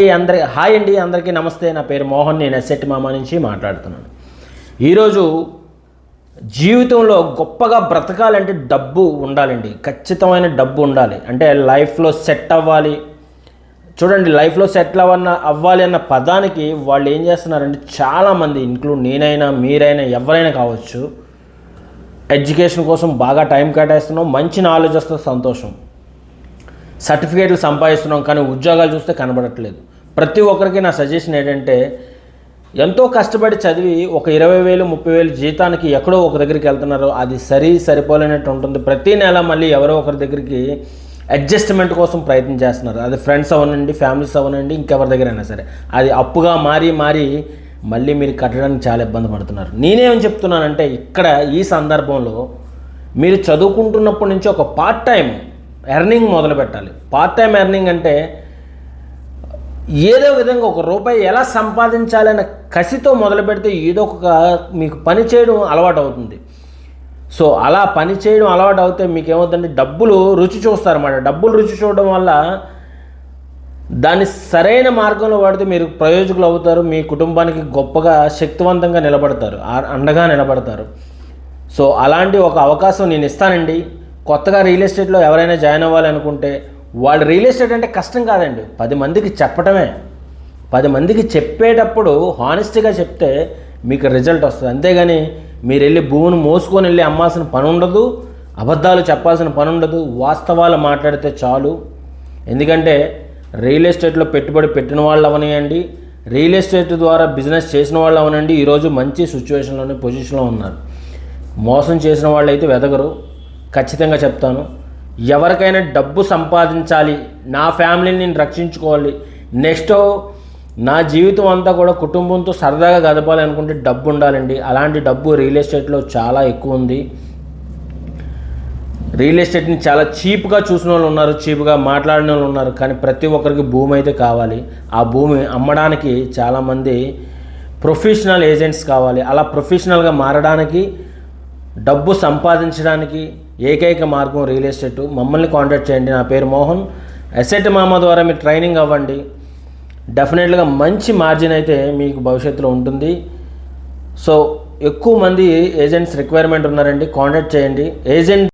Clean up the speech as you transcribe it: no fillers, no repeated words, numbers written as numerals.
Hi అండి, అందరికీ నమస్తే. నా పేరు మోహన్. నేను ఎస్సెట్ మామ నుంచి మాట్లాడుతున్నాను. ఈరోజు జీవితంలో గొప్పగా బ్రతకాలంటే డబ్బు ఉండాలండి. ఖచ్చితమైన డబ్బు ఉండాలి. అంటే లైఫ్లో సెట్ అవ్వాలి. చూడండి, లైఫ్లో సెటిల్ అవ్వాలి అన్న పదానికి వాళ్ళు ఏం చేస్తున్నారంటే చాలామంది, ఇంక్లూడ్ నేనైనా మీరైనా ఎవరైనా కావచ్చు, ఎడ్యుకేషన్ కోసం బాగా టైం కేటాయిస్తున్నాం, మంచి నాలెడ్జ్ వస్తుంది, సంతోషం, సర్టిఫికేట్లు సంపాదిస్తున్నాం, కానీ ఉద్యోగాలు చూస్తే కనబడట్లేదు. ప్రతి ఒక్కరికి నా సజెషన్ ఏంటంటే, ఎంతో కష్టపడి చదివి ఒక 20,000 30,000 జీతానికి ఎక్కడో ఒక దగ్గరికి వెళ్తున్నారు. అది సరిపోలేనట్టు ఉంటుంది. ప్రతి నెల మళ్ళీ ఎవరో ఒకరి దగ్గరికి అడ్జస్ట్మెంట్ కోసం ప్రయత్నం చేస్తున్నారు. అది ఫ్రెండ్స్ అవనండి, ఫ్యామిలీస్ అవనండి, ఇంకెవరి దగ్గరైనా సరే. అది అప్పుగా మారి మళ్ళీ మీరు కట్టడానికి చాలా ఇబ్బంది పడుతున్నారు. నేనేమని చెప్తున్నానంటే, ఇక్కడ ఈ సందర్భంలో మీరు చదువుకుంటున్నప్పటి నుంచి ఒక పార్ట్ టైం ఎర్నింగ్ మొదలు పెట్టాలి. పార్ట్ టైం ఎర్నింగ్ అంటే ఏదో విధంగా ₹1 ఎలా సంపాదించాలనే కసితో మొదలు పెడితే ఏదో ఒక మీకు పని చేయడం అలవాటు అవుతుంది. సో అలా పని చేయడం అలవాటు అవుతే మీకు ఏమవుతుందంటే డబ్బులు రుచి చూస్తారన్నమాట. డబ్బులు రుచి చూడడం వల్ల దాన్ని సరైన మార్గంలో వాడితే మీరు ప్రయోజకులు అవుతారు. మీ కుటుంబానికి గొప్పగా శక్తివంతంగా నిలబడతారు, అండగా నిలబడతారు. సో అలాంటి ఒక అవకాశం నేను ఇస్తానండి. కొత్తగా రియల్ ఎస్టేట్లో ఎవరైనా జాయిన్ అవ్వాలనుకుంటే, వాళ్ళు రియల్ ఎస్టేట్ అంటే కష్టం కాదండి, 10 మందికి చెప్పటమే. 10 మందికి చెప్పేటప్పుడు హానెస్ట్గా చెప్తే మీకు రిజల్ట్ వస్తుంది. అంతేగాని మీరు వెళ్ళి భూమిని మోసుకొని వెళ్ళి అమ్మాల్సిన పని ఉండదు, అబద్ధాలు చెప్పాల్సిన పని ఉండదు, వాస్తవాలు మాట్లాడితే చాలు. ఎందుకంటే రియల్ ఎస్టేట్లో పెట్టుబడి పెట్టిన వాళ్ళు అవనియండి, రియల్ ఎస్టేట్ ద్వారా బిజినెస్ చేసిన వాళ్ళు అవనండి, ఈరోజు మంచి సిచ్యువేషన్లోనే పొజిషన్లో ఉన్నారు. మోసం చేసిన వాళ్ళు అయితే వెదగరు. ఖచ్చితంగా చెప్తాను, ఎవరికైనా డబ్బు సంపాదించాలి, నా ఫ్యామిలీని నేను రక్షించుకోవాలి, నెక్స్ట్ నా జీవితం అంతా కూడా కుటుంబంతో సరదాగా గడపాలి అనుకుంటే డబ్బు ఉండాలండి. అలాంటి డబ్బు రియల్ ఎస్టేట్లో చాలా ఎక్కువ ఉంది. రియల్ ఎస్టేట్ని చాలా చీప్గా చూసిన వాళ్ళు ఉన్నారు, చీప్గా మాట్లాడిన వాళ్ళు ఉన్నారు. కానీ ప్రతి ఒక్కరికి భూమి అయితే కావాలి. ఆ భూమి అమ్మడానికి చాలామంది ప్రొఫెషనల్ ఏజెంట్స్ కావాలి. అలా ప్రొఫెషనల్గా మారడానికి, డబ్బు సంపాదించడానికి ఏకైక మార్గం రియల్ ఎస్టేట్. మమ్మల్ని కాంటాక్ట్ చేయండి. నా పేరు మోహన్. ఎస్సెట్ మామ ద్వారా మీరు ట్రైనింగ్ అవ్వండి. డెఫినెట్గా మంచి మార్జిన్ అయితే మీకు భవిష్యత్తులో ఉంటుంది. సో ఎక్కువ మంది ఏజెంట్స్ రిక్వైర్మెంట్ ఉన్నారండి, కాంటాక్ట్ చేయండి. ఏజెంట్